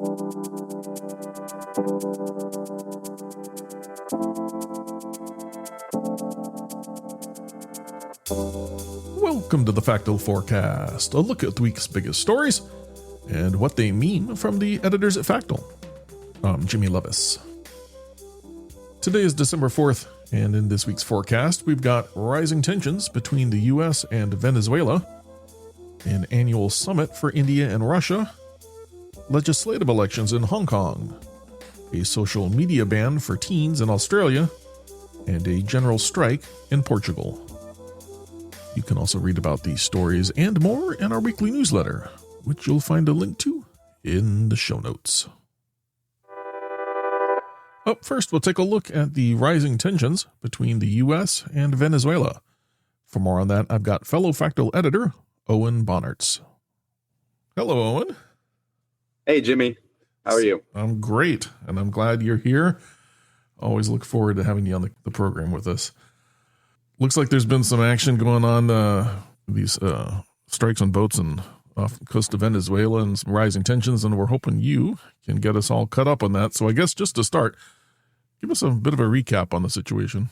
Welcome to the Factal Forecast, a look at the week's biggest stories and what they mean from the editors at Factal. I'm Jimmy Levis. Today is December 4th, and in this week's forecast, we've got rising tensions between the US and Venezuela, an annual summit for India and Russia, legislative elections in Hong Kong, a social media ban for teens in Australia, and a general strike in Portugal. You can also read about these stories and more in our weekly newsletter, which you'll find a link to in the show notes. Up first, we'll take a look at the rising tensions between the U.S. and Venezuela. For more on that, I've got fellow Factal editor, Owen Bonnerts. Hello, Owen. Hey, Jimmy. How are you? I'm great, and I'm glad you're here. Always look forward to having you on the program with us. Looks like there's been some action going on, these strikes on boats off the coast of Venezuela and some rising tensions, and we're hoping you can get us all caught up on that. So I guess just to start, give us a bit of a recap on the situation.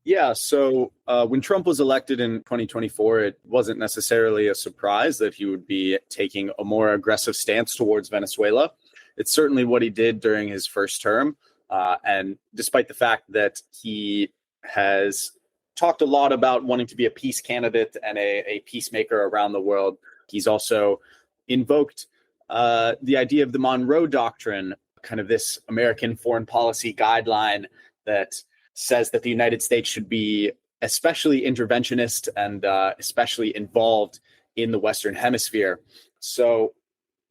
Yeah, so when Trump was elected in 2024, it wasn't necessarily a surprise that he would be taking a more aggressive stance towards Venezuela. It's certainly what he did during his first term. And despite the fact that he has talked a lot about wanting to be a peace candidate and a peacemaker around the world, he's also invoked the idea of the Monroe Doctrine, kind of this American foreign policy guideline that says that the United States should be especially interventionist and especially involved in the Western Hemisphere. So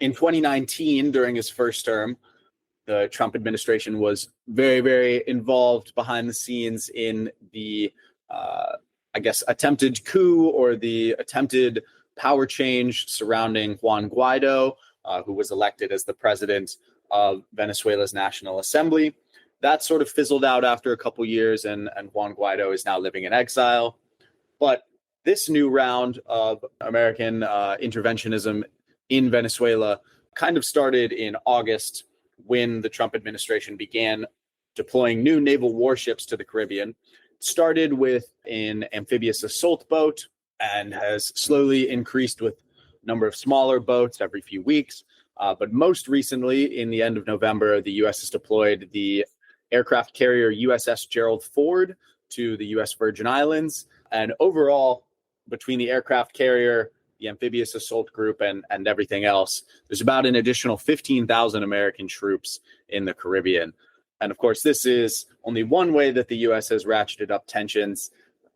in 2019, during his first term, the Trump administration was very, very involved behind the scenes in the attempted coup or the attempted power change surrounding Juan Guaido, who was elected as the president of Venezuela's National Assembly. That sort of fizzled out after a couple years, and Juan Guaido is now living in exile. But this new round of American interventionism in Venezuela kind of started in August when the Trump administration began deploying new naval warships to the Caribbean. Started with an amphibious assault boat and has slowly increased with a number of smaller boats every few weeks. But most recently, in the end of November, the U.S. has deployed the aircraft carrier USS Gerald Ford to the U.S. Virgin Islands. And overall, between the aircraft carrier, the amphibious assault group, and everything else, there's about an additional 15,000 American troops in the Caribbean. And of course, this is only one way that the U.S. has ratcheted up tensions.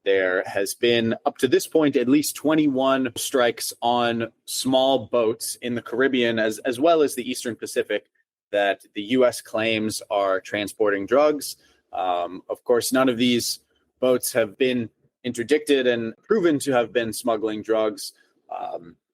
There has been, up to this point, at least 21 strikes on small boats in the Caribbean, as well as the Eastern Pacific, that the U.S. claims are transporting drugs. Of course, none of these boats have been interdicted and proven to have been smuggling drugs.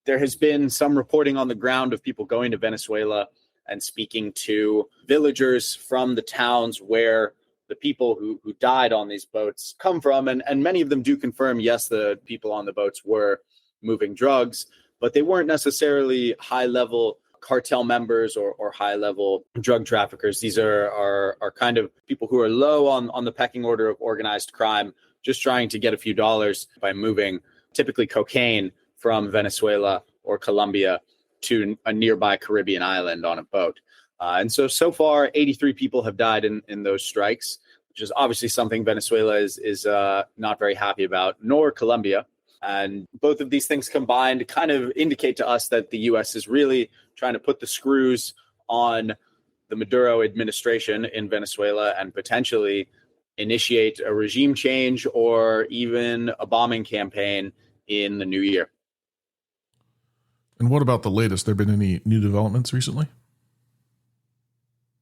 There has been some reporting on the ground of people going to Venezuela and speaking to villagers from the towns where the people who died on these boats come from. And many of them do confirm, yes, the people on the boats were moving drugs, but they weren't necessarily high-level cartel members or high-level drug traffickers. These are kind of people who are low on the pecking order of organized crime, just trying to get a few dollars by moving typically cocaine from Venezuela or Colombia to a nearby Caribbean island on a boat. And so far, 83 people have died in those strikes, which is obviously something Venezuela is not very happy about, nor Colombia. And both of these things combined kind of indicate to us that the U.S. is really trying to put the screws on the Maduro administration in Venezuela and potentially initiate a regime change or even a bombing campaign in the new year. And what about the latest? There been any new developments recently?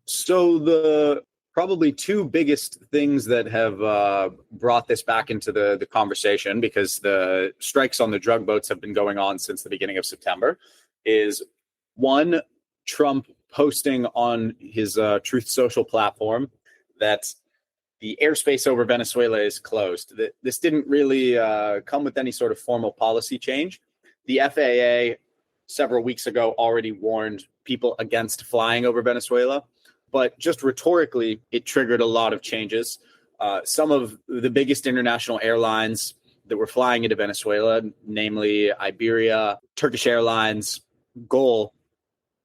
So the probably two biggest things that have brought this back into the conversation, because the strikes on the drug boats have been going on since the beginning of September, is one, Trump posting on his Truth Social platform that the airspace over Venezuela is closed. This didn't really come with any sort of formal policy change. The FAA several weeks ago already warned people against flying over Venezuela. But just rhetorically, it triggered a lot of changes. Some of the biggest international airlines that were flying into Venezuela, namely Iberia, Turkish Airlines, GOL,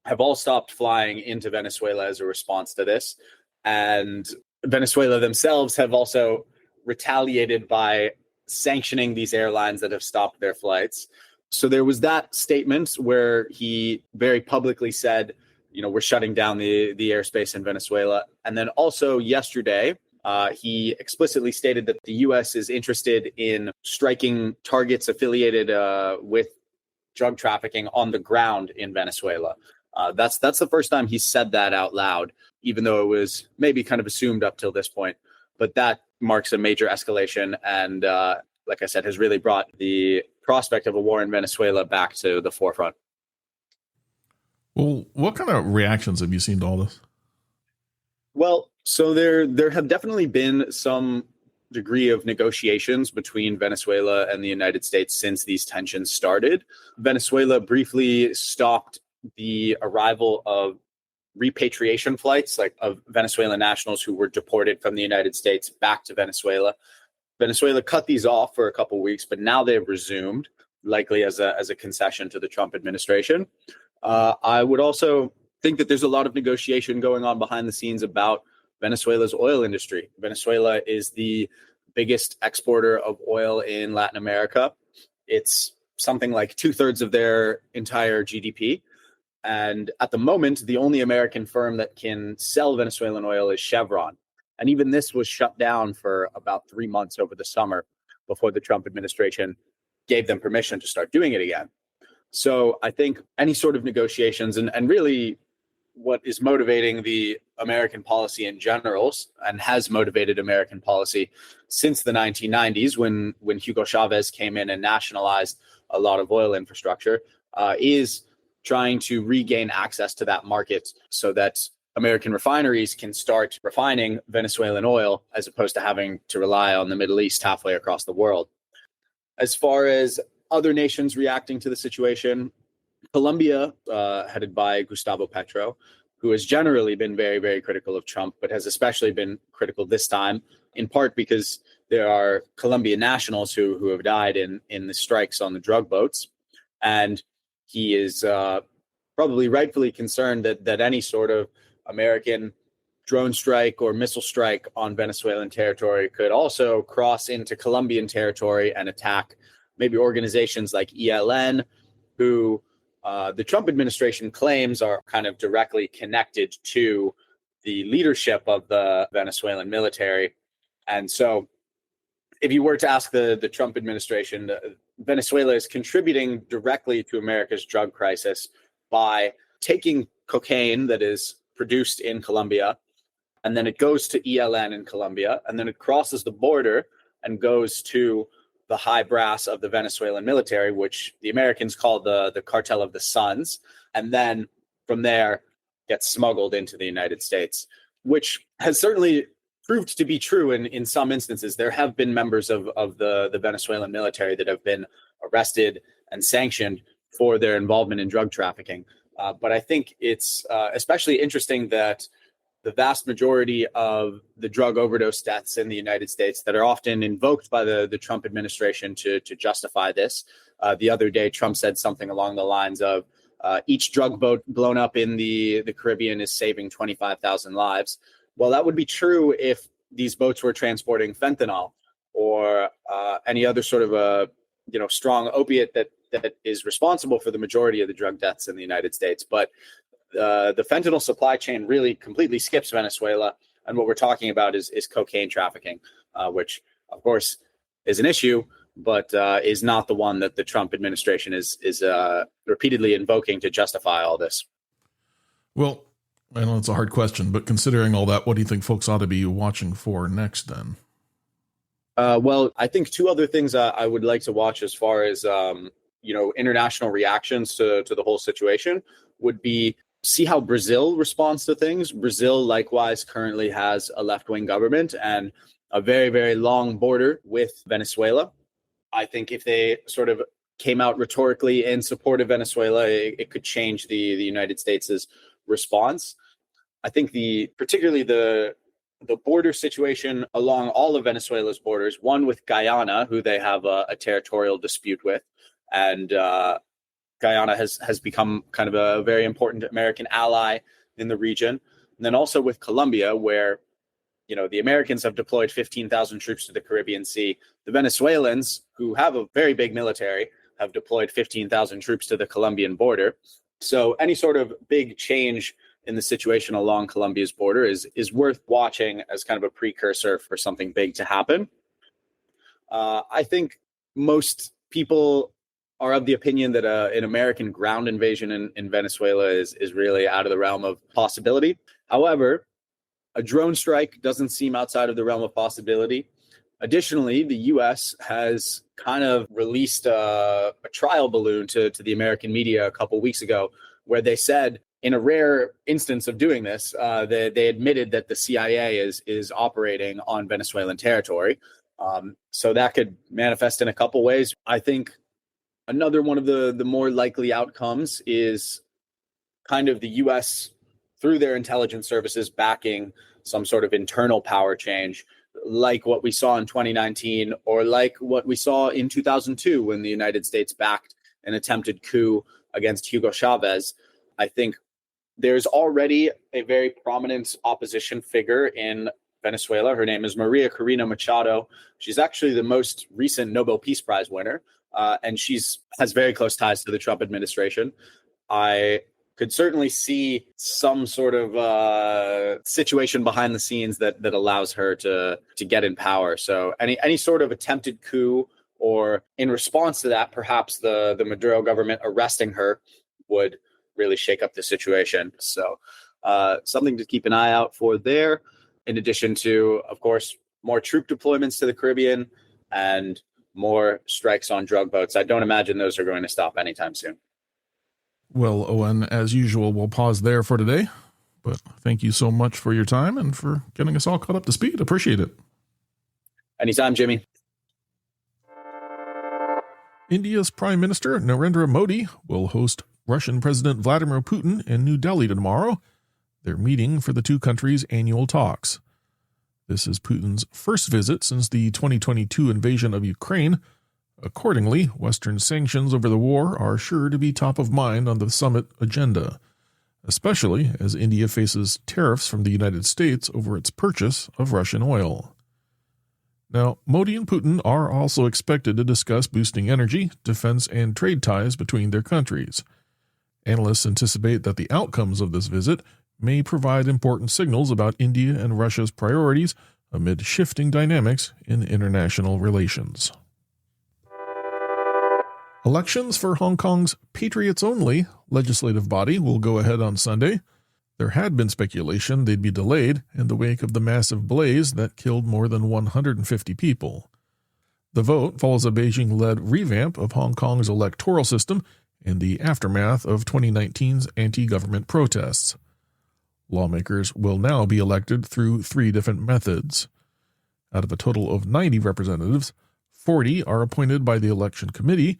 have all stopped flying into Venezuela as a response to this. And Venezuela themselves have also retaliated by sanctioning these airlines that have stopped their flights. So there was that statement where he very publicly said, we're shutting down the airspace in Venezuela. And then also yesterday, he explicitly stated that the U.S. is interested in striking targets affiliated with drug trafficking on the ground in Venezuela. That's the first time he said that out loud, even though it was maybe kind of assumed up till this point. But that marks a major escalation and, like I said, has really brought the prospect of a war in Venezuela back to the forefront. Well, what kind of reactions have you seen to all this? Well, so there have definitely been some degree of negotiations between Venezuela and the United States since these tensions started. Venezuela briefly stopped the arrival of repatriation flights, like of Venezuelan nationals who were deported from the United States back to Venezuela. Venezuela cut these off for a couple of weeks, but now they've resumed, likely as a concession to the Trump administration. I would also think that there's a lot of negotiation going on behind the scenes about Venezuela's oil industry. Venezuela is the biggest exporter of oil in Latin America. It's something like 2/3 of their entire GDP. And at the moment, the only American firm that can sell Venezuelan oil is Chevron. And even this was shut down for about 3 months over the summer before the Trump administration gave them permission to start doing it again. So I think any sort of negotiations and really what is motivating the American policy in general and has motivated American policy since the 1990s when Hugo Chavez came in and nationalized a lot of oil infrastructure is trying to regain access to that market so that American refineries can start refining Venezuelan oil as opposed to having to rely on the Middle East halfway across the world. As far as other nations reacting to the situation, Colombia, headed by Gustavo Petro, who has generally been very, very critical of Trump, but has especially been critical this time, in part because there are Colombian nationals who have died in the strikes on the drug boats. And he is probably rightfully concerned that any sort of American drone strike or missile strike on Venezuelan territory could also cross into Colombian territory and attack maybe organizations like ELN, who the Trump administration claims are kind of directly connected to the leadership of the Venezuelan military. And so if you were to ask the Trump administration, Venezuela is contributing directly to America's drug crisis by taking cocaine that is produced in Colombia, and then it goes to ELN in Colombia, and then it crosses the border and goes to the high brass of the Venezuelan military, which the Americans call the Cartel of the Suns, and then from there gets smuggled into the United States, which has certainly proved to be true in some instances. There have been members of the Venezuelan military that have been arrested and sanctioned for their involvement in drug trafficking. But I think it's especially interesting that the vast majority of the drug overdose deaths in the United States that are often invoked by the Trump administration to justify this. The other day, Trump said something along the lines of each drug boat blown up in the Caribbean is saving 25,000 lives. Well, that would be true if these boats were transporting fentanyl or any other sort of a strong opiate that is responsible for the majority of the drug deaths in the United States. But the fentanyl supply chain really completely skips Venezuela. And what we're talking about is cocaine trafficking, which, of course, is an issue, but is not the one that the Trump administration is repeatedly invoking to justify all this. Well, I know it's a hard question, but considering all that, what do you think folks ought to be watching for next then? Well, I think two other things I would like to watch as far as, international reactions to the whole situation would be see how Brazil responds to things. Brazil likewise currently has a left-wing government and a very, very long border with Venezuela. I think if they sort of came out rhetorically in support of Venezuela, it could change the United States' response. I think particularly the border situation along all of Venezuela's borders, one with Guyana, who they have a territorial dispute with, and Guyana has become kind of a very important American ally in the region. And then also with Colombia, where the Americans have deployed 15,000 troops to the Caribbean Sea. The Venezuelans, who have a very big military, have deployed 15,000 troops to the Colombian border. So any sort of big change in the situation along Colombia's border is worth watching as kind of a precursor for something big to happen. I think most people are of the opinion that an American ground invasion in Venezuela is really out of the realm of possibility. However, a drone strike doesn't seem outside of the realm of possibility. Additionally, the U.S. has kind of released a trial balloon to the American media a couple weeks ago, where they said, in a rare instance of doing this, they admitted that the CIA is operating on Venezuelan territory. So that could manifest in a couple ways. I think another one of the more likely outcomes is kind of the U.S. through their intelligence services backing some sort of internal power change, like what we saw in 2019 or like what we saw in 2002 when the United States backed an attempted coup against Hugo Chavez. I think there's already a very prominent opposition figure in Venezuela. Her name is Maria Corina Machado. She's actually the most recent Nobel Peace Prize winner, and has very close ties to the Trump administration. I could certainly see some sort of situation behind the scenes that allows her to get in power. So any sort of attempted coup, or in response to that, perhaps the Maduro government arresting her, would really shake up the situation. So something to keep an eye out for there, in addition to, of course, more troop deployments to the Caribbean and more strikes on drug boats. I don't imagine those are going to stop anytime soon. Well, Owen, as usual, we'll pause there for today. But thank you so much for your time and for getting us all caught up to speed. Appreciate it. Anytime, Jimmy. India's Prime Minister Narendra Modi will host Russian President Vladimir Putin in New Delhi tomorrow. They're meeting for the two countries' annual talks. This is Putin's first visit since the 2022 invasion of Ukraine. Accordingly, Western sanctions over the war are sure to be top of mind on the summit agenda, especially as India faces tariffs from the United States over its purchase of Russian oil. Now, Modi and Putin are also expected to discuss boosting energy, defense, and trade ties between their countries. Analysts anticipate that the outcomes of this visit may provide important signals about India and Russia's priorities amid shifting dynamics in international relations. Elections for Hong Kong's Patriots-Only legislative body will go ahead on Sunday. There had been speculation they'd be delayed in the wake of the massive blaze that killed more than 150 people. The vote follows a Beijing-led revamp of Hong Kong's electoral system in the aftermath of 2019's anti-government protests. Lawmakers will now be elected through 3 different methods. Out of a total of 90 representatives, 40 are appointed by the election committee,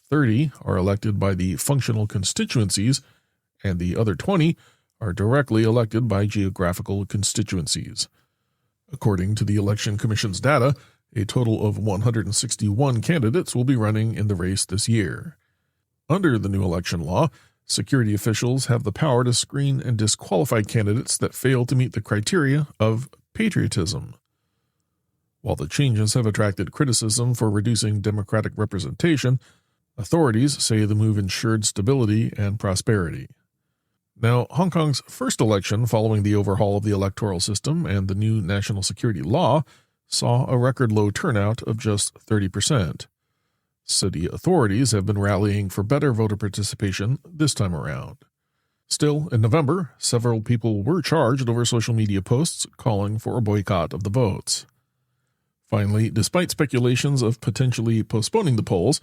30 are elected by the functional constituencies, and the other 20 are directly elected by geographical constituencies. According to the Election Commission's data, a total of 161 candidates will be running in the race this year. Under the new election law, security officials have the power to screen and disqualify candidates that fail to meet the criteria of patriotism. While the changes have attracted criticism for reducing democratic representation, authorities say the move ensured stability and prosperity. Now, Hong Kong's first election following the overhaul of the electoral system and the new national security law saw a record low turnout of just 30%. City authorities have been rallying for better voter participation this time around. Still, in November, several people were charged over social media posts calling for a boycott of the votes. Finally, despite speculations of potentially postponing the polls,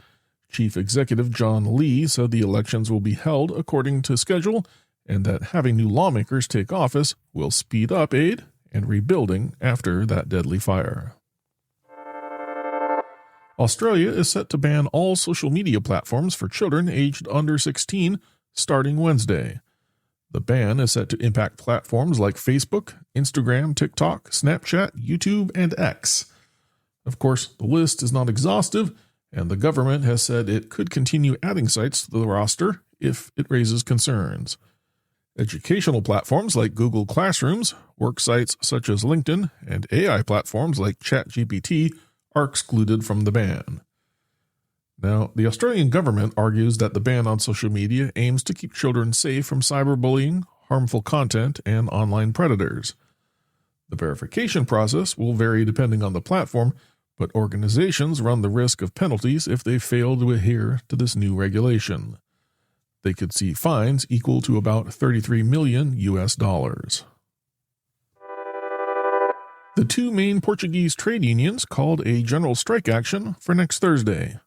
Chief Executive John Lee said the elections will be held according to schedule and that having new lawmakers take office will speed up aid and rebuilding after that deadly fire. Australia is set to ban all social media platforms for children aged under 16 starting Wednesday. The ban is set to impact platforms like Facebook, Instagram, TikTok, Snapchat, YouTube, and X. Of course, the list is not exhaustive, and the government has said it could continue adding sites to the roster if it raises concerns. Educational platforms like Google Classrooms, work sites such as LinkedIn, and AI platforms like ChatGPT are excluded from the ban. Now, the Australian government argues that the ban on social media aims to keep children safe from cyberbullying, harmful content, and online predators. The verification process will vary depending on the platform, but organizations run the risk of penalties if they fail to adhere to this new regulation. They could see fines equal to about $33 million. The two main Portuguese trade unions called a general strike action for next Thursday.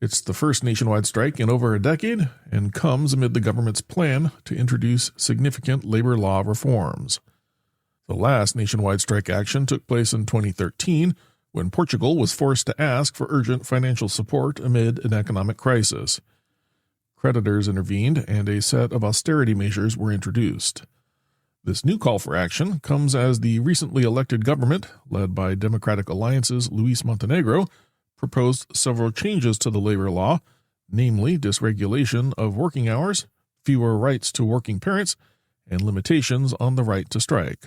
It's the first nationwide strike in over a decade and comes amid the government's plan to introduce significant labor law reforms. The last nationwide strike action took place in 2013 when Portugal was forced to ask for urgent financial support amid an economic crisis. Creditors intervened and a set of austerity measures were introduced. This new call for action comes as the recently elected government, led by Democratic Alliance's Luis Montenegro, proposed several changes to the labor law, namely dysregulation of working hours, fewer rights to working parents, and limitations on the right to strike.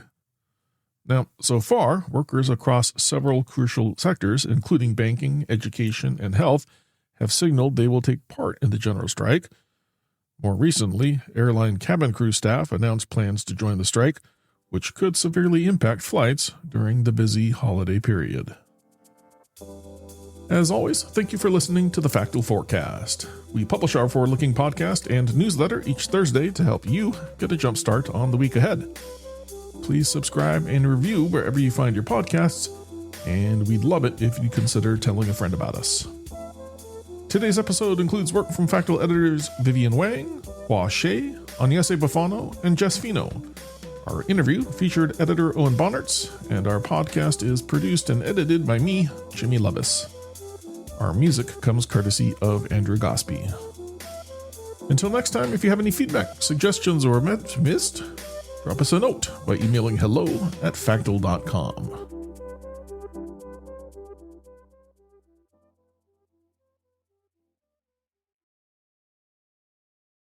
Now, so far, workers across several crucial sectors, including banking, education, and health, have signaled they will take part in the general strike. More recently, airline cabin crew staff announced plans to join the strike, which could severely impact flights during the busy holiday period. As always, thank you for listening to the Factal Forecast. We publish our forward-looking podcast and newsletter each Thursday to help you get a jump start on the week ahead. Please subscribe and review wherever you find your podcasts, and we'd love it if you consider telling a friend about us. Today's episode includes work from Factal editors Vivian Wang, Hua Shea, Agnese Bufano, and Jess Fino. Our interview featured editor Owen Bonnerts, and our podcast is produced and edited by me, Jimmy Levis. Our music comes courtesy of Andrew Gospi. Until next time, if you have any feedback, suggestions, or missed, drop us a note by emailing hello@factal.com.